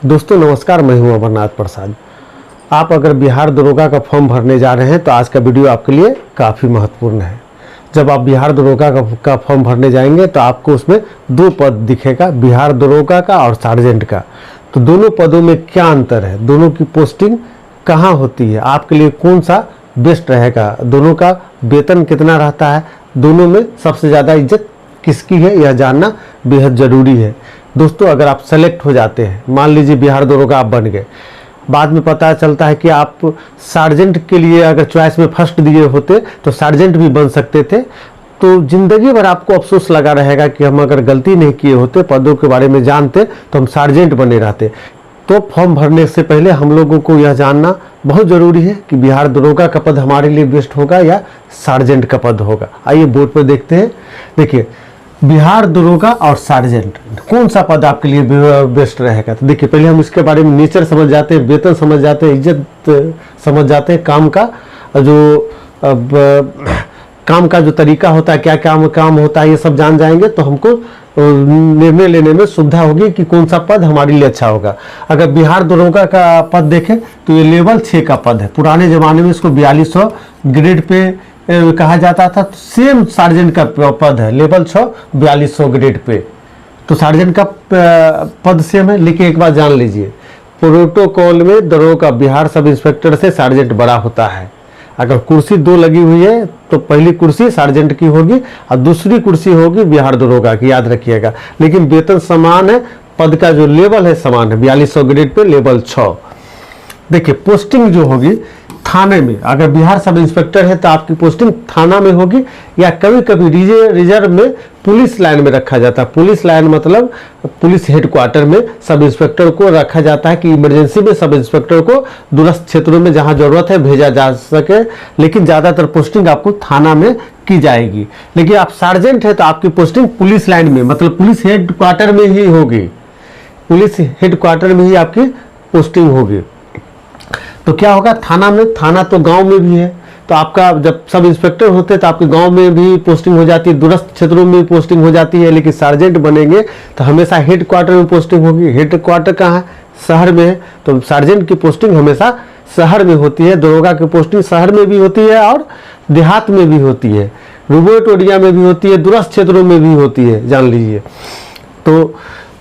दोस्तों नमस्कार, मैं हूं अमरनाथ प्रसाद। आप अगर बिहार दरोगा का फॉर्म भरने जा रहे हैं तो आज का वीडियो आपके लिए काफ़ी महत्वपूर्ण है। जब आप बिहार दरोगा का फॉर्म भरने जाएंगे तो आपको उसमें दो पद दिखेगा, बिहार दरोगा का और सार्जेंट का। तो दोनों पदों में क्या अंतर है, दोनों की पोस्टिंग कहाँ होती है, आपके लिए कौन सा बेस्ट रहेगा, दोनों का वेतन कितना रहता है, दोनों में सबसे ज़्यादा इज्जत किसकी है, यह जानना बेहद ज़रूरी है। दोस्तों अगर आप सेलेक्ट हो जाते हैं, मान लीजिए बिहार दरोगा आप बन गए, बाद में पता चलता है कि आप सार्जेंट के लिए अगर चॉइस में फर्स्ट दिए होते तो सार्जेंट भी बन सकते थे, तो ज़िंदगी भर आपको अफसोस लगा रहेगा कि हम अगर गलती नहीं किए होते, पदों के बारे में जानते तो हम सार्जेंट बने रहते। तो फॉर्म भरने से पहले हम लोगों को यह जानना बहुत ज़रूरी है कि बिहार दरोगा का पद हमारे लिए बेस्ट होगा या सार्जेंट का पद होगा। आइए बोर्ड पर देखते हैं। देखिए बिहार दरोगा और सार्जेंट कौन सा पद आपके लिए बेस्ट रहेगा। तो देखिए पहले हम इसके बारे में नेचर समझ जाते हैं, वेतन समझ जाते हैं, इज्जत समझ जाते हैं, काम का जो तरीका होता है, क्या काम होता है, ये सब जान जाएंगे तो हमको निर्णय लेने में सुविधा होगी कि कौन सा पद हमारे लिए अच्छा होगा। अगर बिहार दरोगा का पद देखें तो ये लेवल 6 का पद है। पुराने ज़माने में इसको 4200 ग्रेड पे कहा जाता था। सेम सार्जेंट का पद है, लेवल 6 4200 ग्रेड पे। तो सार्जेंट का पद सेम है, लेकिन एक बात जान लीजिए, प्रोटोकॉल में दरोगा बिहार सब इंस्पेक्टर से सार्जेंट बड़ा होता है। अगर कुर्सी 2 लगी हुई है तो पहली कुर्सी सार्जेंट की होगी और दूसरी कुर्सी होगी बिहार दरोगा की, याद रखिएगा। लेकिन वेतन समान है, पद का जो लेवल है समान है, 4200 ग्रेड पे लेवल 6। देखिए पोस्टिंग जो होगी थाने में, अगर बिहार सब इंस्पेक्टर है तो आपकी पोस्टिंग थाना में होगी, या कभी कभी रिजर्व में पुलिस लाइन में रखा जाता है। पुलिस लाइन मतलब पुलिस हेडक्वार्टर में सब इंस्पेक्टर को रखा जाता है कि इमरजेंसी में सब इंस्पेक्टर को दूरस्थ क्षेत्रों में जहां जरूरत है भेजा जा सके। लेकिन ज़्यादातर पोस्टिंग आपको थाना में की जाएगी। लेकिन आप सार्जेंट है तो आपकी पोस्टिंग पुलिस लाइन में मतलब पुलिस हेडक्वार्टर में ही होगी, पुलिस हेडक्वार्टर में ही आपकी पोस्टिंग होगी। तो क्या होगा थाना में, थाना तो गांव में भी है, तो आपका जब सब इंस्पेक्टर होते हैं तो आपके गांव में भी पोस्टिंग हो जाती है, दूरस्थ क्षेत्रों में भी पोस्टिंग हो जाती है। लेकिन सार्जेंट बनेंगे तो हमेशा हेडक्वार्टर में पोस्टिंग होगी। हेडक्वार्टर कहाँ है, शहर में है, तो सार्जेंट की पोस्टिंग हमेशा शहर में होती है। दरोगा की पोस्टिंग शहर में भी होती है और देहात में भी होती है, रिमोट एरिया में भी होती है, दूरस्थ क्षेत्रों में भी होती है, जान लीजिए। तो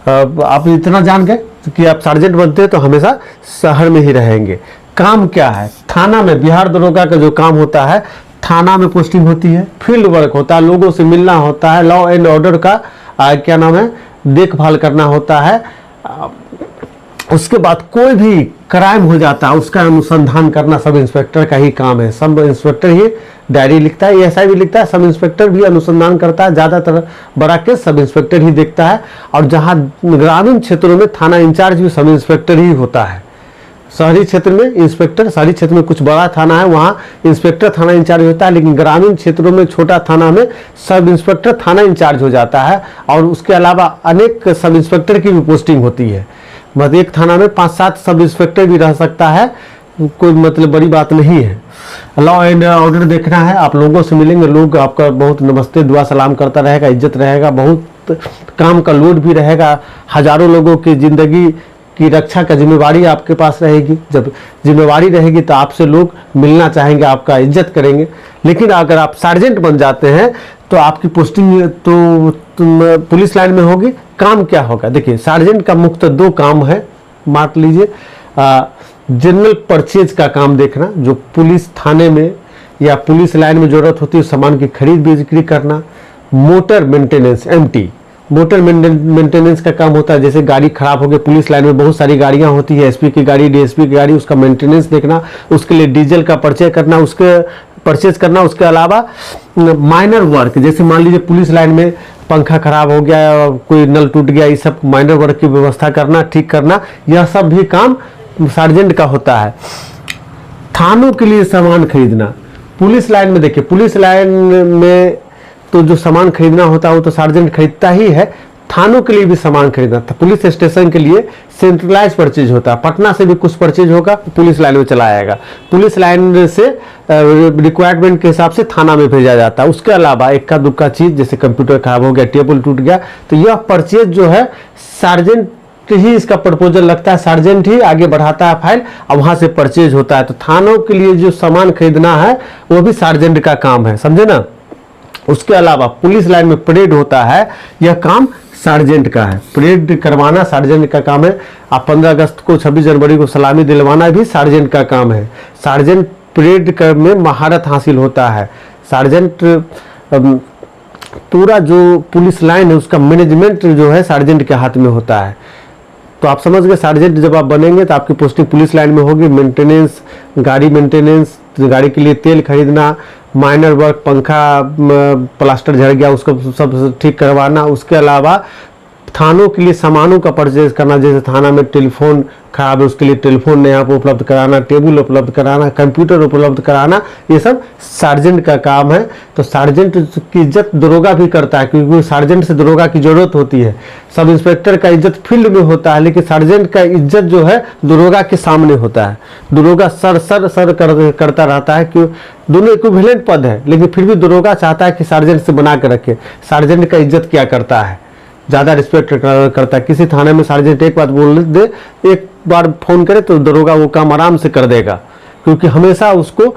आप इतना जान गए कि आप सार्जेंट बनते हैं तो हमेशा शहर में ही रहेंगे। काम क्या है, थाना में बिहार दरोगा का जो काम होता है, थाना में पोस्टिंग होती है, फील्ड वर्क होता है, लोगों से मिलना होता है, लॉ एंड ऑर्डर का क्या नाम है देखभाल करना होता है। उसके बाद कोई भी क्राइम हो जाता है उसका अनुसंधान करना सब इंस्पेक्टर का ही काम है। सब इंस्पेक्टर ही डायरी लिखता है, ऐसा भी लिखता है, सब इंस्पेक्टर भी अनुसंधान करता है। ज़्यादातर बड़ा केस सब इंस्पेक्टर ही देखता है। और जहाँ ग्रामीण क्षेत्रों में थाना इंचार्ज भी सब इंस्पेक्टर ही होता है। शहरी क्षेत्र में इंस्पेक्टर, शहरी क्षेत्र में कुछ बड़ा थाना है वहाँ इंस्पेक्टर थाना इंचार्ज होता है, लेकिन ग्रामीण क्षेत्रों में छोटा थाना में सब इंस्पेक्टर थाना इंचार्ज हो जाता है। और उसके अलावा अनेक सब इंस्पेक्टर की भी पोस्टिंग होती है, मतलब एक थाना में 5-7 सब इंस्पेक्टर भी रह सकता है, कोई मतलब बड़ी बात नहीं है। लॉ एंड ऑर्डर देखना है, आप लोगों से मिलेंगे, लोग आपका बहुत नमस्ते दुआ सलाम करता रहेगा, इज्जत रहेगा, बहुत काम का लोड भी रहेगा, हजारों लोगों की ज़िंदगी की रक्षा का जिम्मेवारी आपके पास रहेगी। जब जिम्मेवारी रहेगी तो आपसे लोग मिलना चाहेंगे, आपका इज्जत करेंगे। लेकिन अगर आप सार्जेंट बन जाते हैं तो आपकी पोस्टिंग तो पुलिस लाइन में होगी। काम क्या होगा, देखिए सार्जेंट का मुख्य 2 काम है, मान लीजिए जनरल परचेज का काम देखना, जो पुलिस थाने में या पुलिस लाइन में जरूरत होती है सामान की खरीद बिक्री करना। Motor maintenance MT motor maintenance का काम होता है, जैसे गाड़ी खराब हो गई, पुलिस लाइन में बहुत सारी गाड़ियां होती है, SP की गाड़ी, DSP की गाड़ी, उसका मेंटेनेंस देखना, उसके लिए डीजल का परचेज करना, उसके अलावा माइनर वर्क, जैसे मान लीजिए पुलिस लाइन में पंखा खराब हो गया, कोई नल टूट गया, ये सब माइनर वर्क की व्यवस्था करना, ठीक करना, यह सब भी काम सार्जेंट का होता है। थानों के लिए सामान खरीदना, पुलिस लाइन में देखिए, पुलिस लाइन में तो जो सामान खरीदना होता है वो तो सार्जेंट खरीदता ही है। थानों के लिए भी सामान खरीदना था, पुलिस स्टेशन के लिए सेंट्रलाइज परचेज होता है, पटना से भी कुछ परचेज होगा, पुलिस लाइन में चला आएगा, पुलिस लाइन से रिक्वायरमेंट के हिसाब से थाना में भेजा जाता है। उसके अलावा इक्का दुक्का चीज जैसे कंप्यूटर खराब हो गया, टेबल टूट गया, तो यह परचेज जो है सार्जेंट ही इसका प्रपोजल लगता है, सार्जेंट ही आगे बढ़ाता है फाइल और वहां से परचेज होता है। तो थानों के लिए जो सामान खरीदना है वो भी सार्जेंट का काम है, समझे ना। उसके अलावा पुलिस लाइन में परेड होता है, यह काम सार्जेंट का है। परेड करवाना सार्जेंट का काम है। आप 15 अगस्त को 26 जनवरी को सलामी दिलवाना भी सार्जेंट का काम है। सार्जेंट परेड में महारत हासिल होता है। सार्जेंट पूरा जो पुलिस लाइन है उसका मैनेजमेंट जो है सार्जेंट के हाथ में होता है। तो आप समझ गए, सार्जेंट जब आप बनेंगे तो आपकी पोस्टिंग पुलिस लाइन में होगी। मेंटेनेंस, गाड़ी मेंटेनेंस, गाड़ी के लिए तेल खरीदना, माइनर वर्क, पंखा प्लास्टर झड़ गया उसको सब ठीक करवाना। उसके अलावा थानों के लिए सामानों का परचेज करना, जैसे थाना में टेलीफोन खराब है उसके लिए टेलीफोन नया उपलब्ध कराना, टेबल उपलब्ध कराना, कंप्यूटर उपलब्ध कराना, ये सब सार्जेंट का काम है। तो सार्जेंट की इज्जत दरोगा भी करता है, क्योंकि सार्जेंट से दरोगा की जरूरत होती है। सब इंस्पेक्टर का इज्जत फील्ड में होता है, लेकिन सार्जेंट का इज्जत जो है दरोगा के सामने होता है। दरोगा सर सर सर करता रहता है, क्यों, दोनों इक्विवेलेंट पद है, लेकिन फिर भी दरोगा चाहता है कि सार्जेंट से बना के रखे। सार्जेंट का इज्जत क्या करता है, ज़्यादा रिस्पेक्ट करता है। किसी थाने में सार्जेंट एक बात बोल दे, एक बार फोन करे तो दरोगा वो काम आराम से कर देगा, क्योंकि हमेशा उसको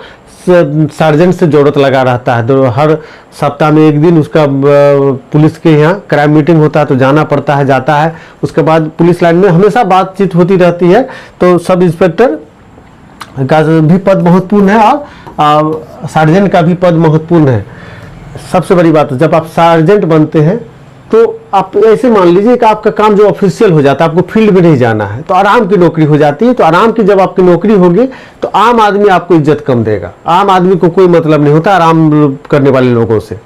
सार्जेंट से जरूरत लगा रहता है। हर सप्ताह में एक दिन उसका पुलिस के यहाँ क्राइम मीटिंग होता है तो जाना पड़ता है, जाता है। उसके बाद पुलिस लाइन में हमेशा बातचीत होती रहती है। तो सब इंस्पेक्टर का भी पद महत्वपूर्ण है और सार्जेंट का भी पद महत्वपूर्ण है। सबसे बड़ी बात, जब आप सार्जेंट बनते हैं तो आप ऐसे मान लीजिए कि आपका काम जो ऑफिशियल हो जाता है, आपको फील्ड में नहीं जाना है, तो आराम की नौकरी हो जाती है। तो आराम की जब आपकी नौकरी होगी तो आम आदमी आपको इज्जत कम देगा। आम आदमी को कोई मतलब नहीं होता आराम करने वाले लोगों से।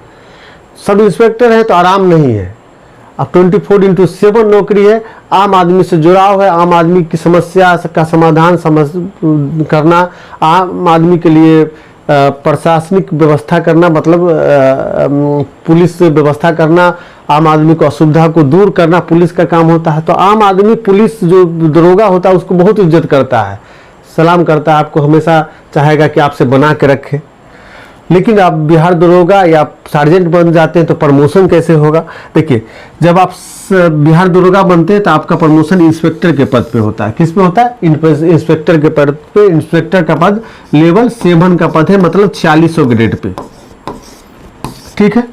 सब इंस्पेक्टर है तो आराम नहीं है। अब 24/7 नौकरी है, आम आदमी से जुड़ाव है, आम आदमी की समस्या का समाधान करना, आम आदमी के लिए प्रशासनिक व्यवस्था करना, मतलब पुलिस से व्यवस्था करना, आम आदमी को असुविधा को दूर करना पुलिस का काम होता है। तो आम आदमी पुलिस जो दरोगा होता है उसको बहुत इज्जत करता है, सलाम करता है, आपको हमेशा चाहेगा कि आपसे बना के रखे। लेकिन आप बिहार दरोगा या सार्जेंट बन जाते हैं तो प्रमोशन कैसे होगा? देखिए, जब आप बिहार दरोगा बनते हैं तो आपका प्रमोशन इंस्पेक्टर के पद पे होता है। किस पे होता है? इंस्पेक्टर के पद पे। इंस्पेक्टर का पद लेवल 7 का पद है, मतलब 4600 ग्रेड पे, ठीक है।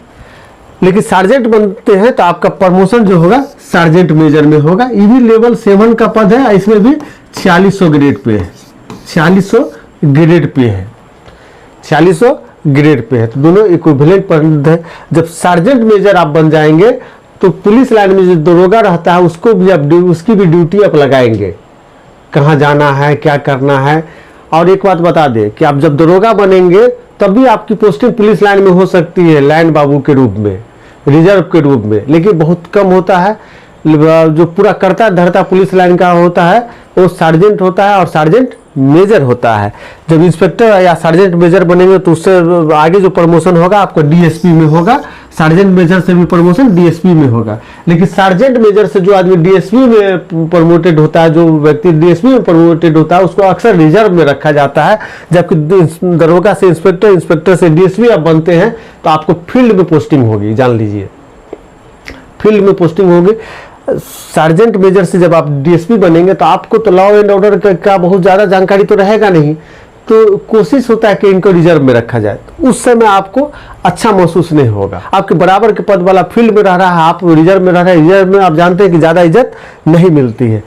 लेकिन सार्जेंट बनते हैं तो आपका प्रमोशन जो होगा सार्जेंट मेजर में होगा। ये भी लेवल 7 का पद है, इसमें भी 4600 ग्रेड पे है, 4600 ग्रेड पे है, 4600 ग्रेड पे है। तो दोनों इक्विवेलेंट पद है। जब सार्जेंट मेजर आप बन जाएंगे तो पुलिस लाइन में जो दरोगा रहता है उसको भी आप उसकी भी ड्यूटी आप लगाएंगे, कहाँ जाना है, क्या करना है। और एक बात बता दें कि आप जब दरोगा बनेंगे तब भी आपकी पोस्टिंग पुलिस लाइन में हो सकती है, लाइन बाबू के रूप में, रिजर्व के रूप में, लेकिन बहुत कम होता है। जो पूरा करता धरता पुलिस लाइन का होता है वो सार्जेंट होता है और सार्जेंट मेजर होता है। जब इंस्पेक्टर या सार्जेंट मेजर बनेंगे तो उससे आगे जो प्रमोशन होगा आपको डीएसपी में होगा। सार्जेंट मेजर से भी प्रमोशन डीएसपी में होगा। लेकिन सार्जेंट मेजर से जो आदमी डीएसपी में प्रमोटेड होता है, जो व्यक्ति डीएसपी में प्रमोटेड होता है, उसको अक्सर रिजर्व में रखा जाता है। जबकि दरोगा से इंस्पेक्टर, इंस्पेक्टर से डीएसपी आप बनते हैं तो आपको फील्ड में पोस्टिंग होगी, जान लीजिए, फील्ड में पोस्टिंग होगी। सार्जेंट मेजर से जब आप डीएसपी बनेंगे तो आपको तो लॉ एंड ऑर्डर का बहुत ज़्यादा जानकारी तो रहेगा नहीं, तो कोशिश होता है कि इनको रिजर्व में रखा जाए। तो उस समय आपको अच्छा महसूस नहीं होगा। आपके बराबर के पद वाला फील्ड में रह रहा है, आप रिजर्व में रह रहे हैं। रिजर्व में आप जानते हैं कि ज़्यादा इज्जत नहीं मिलती है।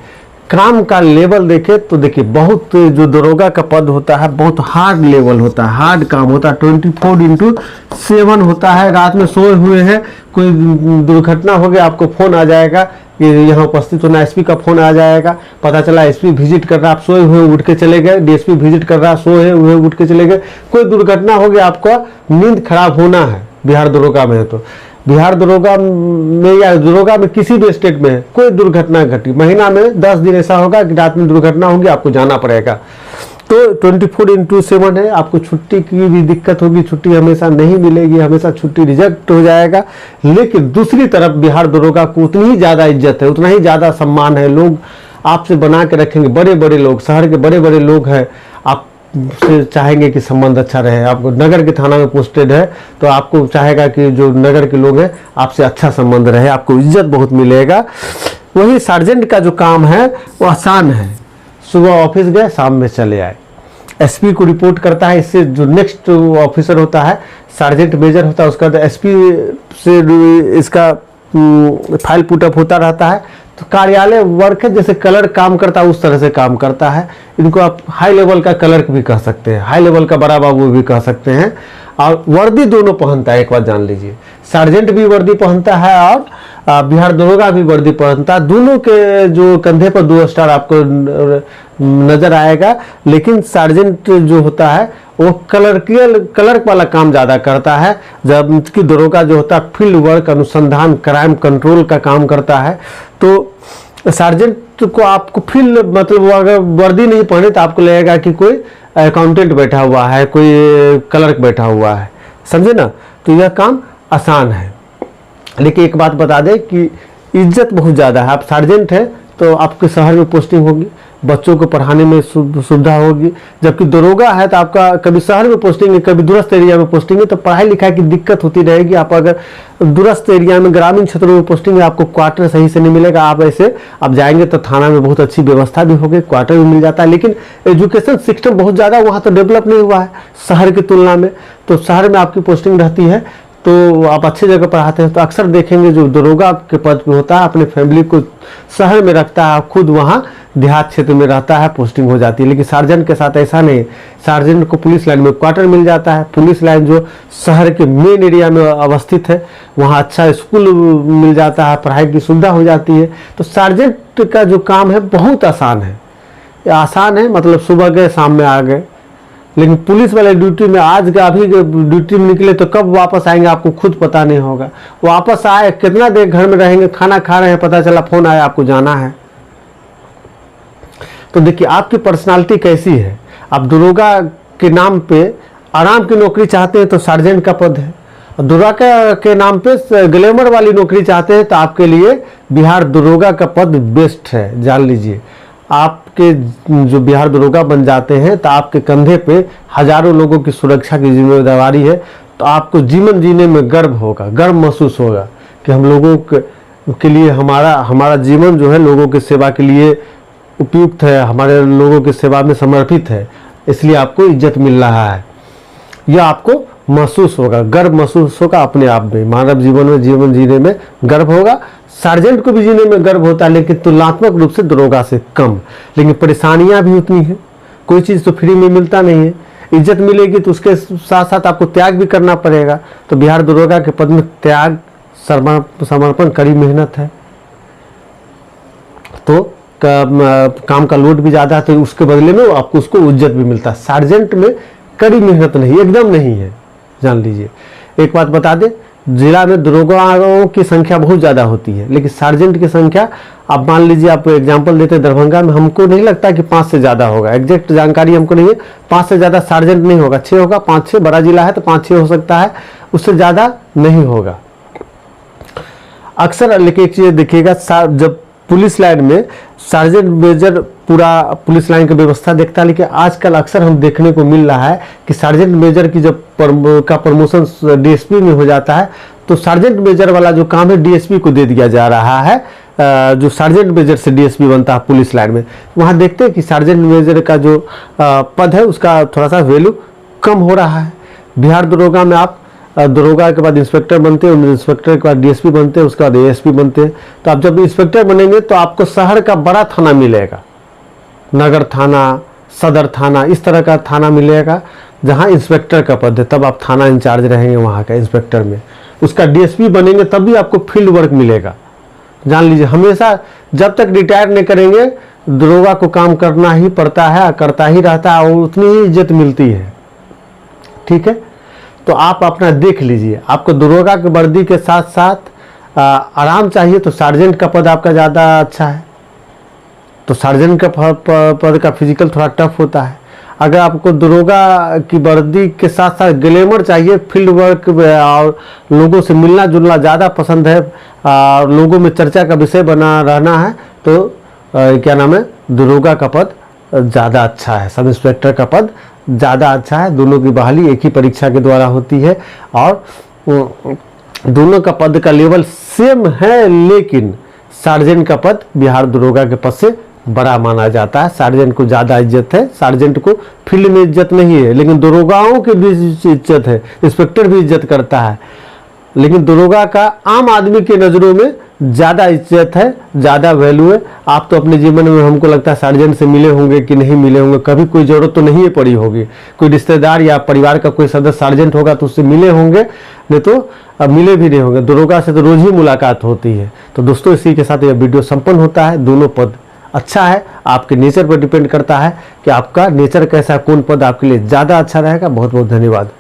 काम का लेवल देखे तो देखिए, बहुत जो दरोगा का पद होता है बहुत हार्ड लेवल होता है, हार्ड काम होता है, 24/7 होता है। रात में सोए हुए हैं, कोई दुर्घटना हो गया, आपको फोन आ जाएगा कि यहाँ उपस्थित होना, एसपी का फोन आ जाएगा। पता चला एसपी विजिट कर रहा, आप सोए हुए उठ के चले गए, डीएसपी विजिट कर रहा, सोए हुए उठ के चले गए। कोई दुर्घटना हो गया, आपका नींद खराब होना है बिहार दरोगा में है तो बिहार दरोगा में या दरोगा में किसी भी स्टेट में कोई दुर्घटना घटी, महीना में 10 दिन ऐसा होगा कि रात में दुर्घटना होगी, आपको जाना पड़ेगा। तो 24/7 है। आपको छुट्टी की भी दिक्कत होगी, छुट्टी हमेशा नहीं मिलेगी, हमेशा छुट्टी रिजेक्ट हो जाएगा। लेकिन दूसरी तरफ बिहार दरोगा को उतनी ही ज़्यादा इज्जत है, उतना ही ज़्यादा सम्मान है। लोग आपसे बना के रखेंगे, बड़े बड़े लोग, शहर के बड़े बड़े लोग हैं, आप से चाहेंगे कि संबंध अच्छा रहे। आपको नगर के थाना में पोस्टेड है तो आपको चाहेगा कि जो नगर के लोग हैं आपसे अच्छा संबंध रहे, आपको इज्जत बहुत मिलेगा। वही सार्जेंट का जो काम है वो आसान है, सुबह ऑफिस गए शाम में चले आए। एसपी को रिपोर्ट करता है, इससे जो नेक्स्ट ऑफिसर होता है सार्जेंट मेजर होता है, उसका एसपी से इसका फाइल पुटअप होता रहता है। तो कार्यालय वर्क है, जैसे क्लर्क काम करता है उस तरह से काम करता है। इनको आप हाई लेवल का क्लर्क भी कह सकते हैं, हाई लेवल का बड़ा बाबू भी कह सकते हैं। और वर्दी दोनों पहनता है, एक बात जान लीजिए, सार्जेंट भी वर्दी पहनता है और बिहार दरोगा भी वर्दी पहनता है। दोनों के जो कंधे पर 2 स्टार आपको नजर आएगा, लेकिन सार्जेंट जो होता है वो क्लर्क वाला काम ज़्यादा करता है, जबकि दरोगा जो होता है फील्ड वर्क, अनुसंधान, क्राइम कंट्रोल का काम करता है। तो सार्जेंट को आपको फील्ड, मतलब अगर वर्दी नहीं पहने तो आपको लगेगा कि कोई अकाउंटेंट बैठा हुआ है, कोई क्लर्क बैठा हुआ है, समझे ना। तो यह काम आसान है, लेकिन एक बात बता दें कि इज्जत बहुत ज़्यादा है। आप सार्जेंट हैं तो आपके शहर में पोस्टिंग होगी, बच्चों को पढ़ाने में सुविधा होगी, जबकि दरोगा है तो आपका कभी शहर में पोस्टिंग है, कभी दूरस्थ एरिया में पोस्टिंग है, तो पढ़ाई लिखाई की दिक्कत होती रहेगी। आप अगर दूरस्थ एरिया में, ग्रामीण क्षेत्रों में पोस्टिंग है, आपको क्वार्टर सही से नहीं मिलेगा। आप ऐसे आप जाएंगे तो थाना में बहुत अच्छी व्यवस्था भी होगी, क्वार्टर भी मिल जाता है, लेकिन एजुकेशन सिस्टम बहुत ज़्यादा वहाँ तो डेवलप नहीं हुआ है शहर की तुलना में। तो शहर में आपकी पोस्टिंग रहती है तो आप अच्छी जगह पढ़ाते हैं, तो अक्सर देखेंगे जो दरोगा के पद पे होता है अपने फैमिली को शहर में रखता है, खुद वहाँ देहात क्षेत्र में रहता है, पोस्टिंग हो जाती है। लेकिन सार्जेंट के साथ ऐसा नहीं, सार्जेंट को पुलिस लाइन में क्वार्टर मिल जाता है। पुलिस लाइन जो शहर के मेन एरिया में अवस्थित है, वहाँ अच्छा स्कूल मिल जाता है, पढ़ाई की सुविधा हो जाती है। तो सार्जेंट का जो काम है बहुत आसान है, आसान है, मतलब सुबह गए शाम में आ गए। लेकिन पुलिस वाले ड्यूटी में आज का अभी ड्यूटी में निकले तो कब वापस आएंगे आपको खुद पता नहीं होगा। वापस आए कितना देर घर में रहेंगे, खाना खा रहे हैं, पता चला फोन आया आपको जाना है। तो देखिए आपकी पर्सनालिटी कैसी है। आप दरोगा के नाम पे आराम की नौकरी चाहते हैं तो सार्जेंट का पद है, दरोगा के नाम पे ग्लैमर वाली नौकरी चाहते हैं तो आपके लिए बिहार दरोगा का पद बेस्ट है। जान लीजिए, आपके जो बिहार दरोगा बन जाते हैं तो आपके कंधे पे हजारों लोगों की सुरक्षा की जिम्मेदारी है। तो आपको जीवन जीने में गर्व होगा, गर्व महसूस होगा कि हम लोगों के लिए हमारा जीवन जो है लोगों की सेवा के लिए उपयुक्त है, हमारे लोगों की सेवा में समर्पित है, इसलिए आपको इज्जत मिल रहा है। यह आपको महसूस होगा, गर्व महसूस होगा अपने आप में। मानव जीवन में जीवन जीने में गर्व होगा। सार्जेंट को भी जीने में गर्व होता है, लेकिन तुलनात्मक रूप से दरोगा से कम। लेकिन परेशानियां भी उतनी हैं, कोई चीज़ तो फ्री में मिलता नहीं है। इज्जत मिलेगी तो उसके साथ साथ आपको त्याग भी करना पड़ेगा। तो बिहार दरोगा के पद में त्याग, समर्पण, कड़ी मेहनत है। तो काम का लोड भी ज़्यादा है, तो उसके बदले में आपको उसको इज्जत भी मिलता है। सार्जेंट में कड़ी मेहनत नहीं, एकदम नहीं है, जान लीजिए। एक बात बता दें, जिला में दरोगाओं की संख्या बहुत ज़्यादा होती है, लेकिन सार्जेंट की संख्या, आप मान लीजिए, आप एग्जांपल देते हैं दरभंगा में, हमको नहीं लगता कि 5 से ज़्यादा होगा। एग्जैक्ट जानकारी हमको नहीं है, 5 से ज़्यादा सार्जेंट नहीं होगा, 6 होगा, 5-6, बड़ा जिला है तो 5-6 हो सकता है, उससे ज़्यादा नहीं होगा अक्सर। लेकिन एक चीज़ देखिएगा, जब पुलिस लाइन में सार्जेंट मेजर पूरा पुलिस लाइन की व्यवस्था देखता है, लेकिन आजकल अक्सर हम देखने को मिल रहा है कि सार्जेंट मेजर की जब प्रमोशन डीएसपी में हो जाता है तो सार्जेंट मेजर वाला जो काम है डीएसपी को दे दिया जा रहा है। जो सार्जेंट मेजर से डीएसपी बनता है पुलिस लाइन में, वहाँ देखते हैं कि सार्जेंट मेजर का जो पद है उसका थोड़ा सा वैल्यू कम हो रहा है। बिहार दरोगा में आप दरोगा के बाद इंस्पेक्टर बनते हैं, इंस्पेक्टर के बाद डीएसपी बनते हैं, उसके बाद एएसपी बनते हैं। तो आप जब इंस्पेक्टर बनेंगे तो आपको शहर का बड़ा थाना मिलेगा, नगर थाना, सदर थाना, इस तरह का थाना मिलेगा जहां इंस्पेक्टर का पद है। तब आप थाना इंचार्ज रहेंगे वहां का इंस्पेक्टर में। उसका डीएसपी बनेंगे तब भी आपको फील्ड वर्क मिलेगा। जान लीजिए, हमेशा जब तक रिटायर नहीं करेंगे दरोगा को काम करना ही पड़ता है, करता ही रहता है, और उतनी ही इज्जत मिलती है। ठीक है, तो आप अपना देख लीजिए। आपको दरोगा की वर्दी के साथ साथ आराम चाहिए तो सार्जेंट का पद आपका ज़्यादा अच्छा है। तो सार्जेंट का पद का फिजिकल थोड़ा टफ होता है। अगर आपको दरोगा की वर्दी के साथ साथ ग्लैमर चाहिए, फील्ड वर्क और लोगों से मिलना जुलना ज़्यादा पसंद है, लोगों में चर्चा का विषय बना रहना है, तो क्या नाम है, दरोगा का पद ज़्यादा अच्छा है, सब इंस्पेक्टर का पद ज़्यादा अच्छा है। दोनों की बहाली एक ही परीक्षा के द्वारा होती है और दोनों का पद का लेवल सेम है, लेकिन सार्जेंट का पद बिहार दरोगा के पद से बड़ा माना जाता है। सार्जेंट को ज़्यादा इज्जत है, सार्जेंट को फील्ड में इज्जत नहीं है, लेकिन दरोगाओं के बीच इज्जत है। इंस्पेक्टर भी इज्जत करता है, लेकिन दरोगा का आम आदमी के नज़रों में ज़्यादा इज्जत है, ज़्यादा वैल्यू है। आप तो अपने जीवन में हमको लगता है सार्जेंट से मिले होंगे कि नहीं मिले होंगे, कभी कोई ज़रूरत तो नहीं पड़ी होगी। कोई रिश्तेदार या परिवार का कोई सदस्य सार्जेंट होगा तो उससे मिले होंगे, नहीं तो अब मिले भी नहीं होंगे। दरोगा से तो रोज़ ही मुलाकात होती है। तो दोस्तों, इसी के साथ यह वीडियो संपन्न होता है। दोनों पद अच्छा है, आपके नेचर पर डिपेंड करता है कि आपका नेचर कैसा, कौन पद आपके लिए ज़्यादा अच्छा रहेगा। बहुत बहुत धन्यवाद।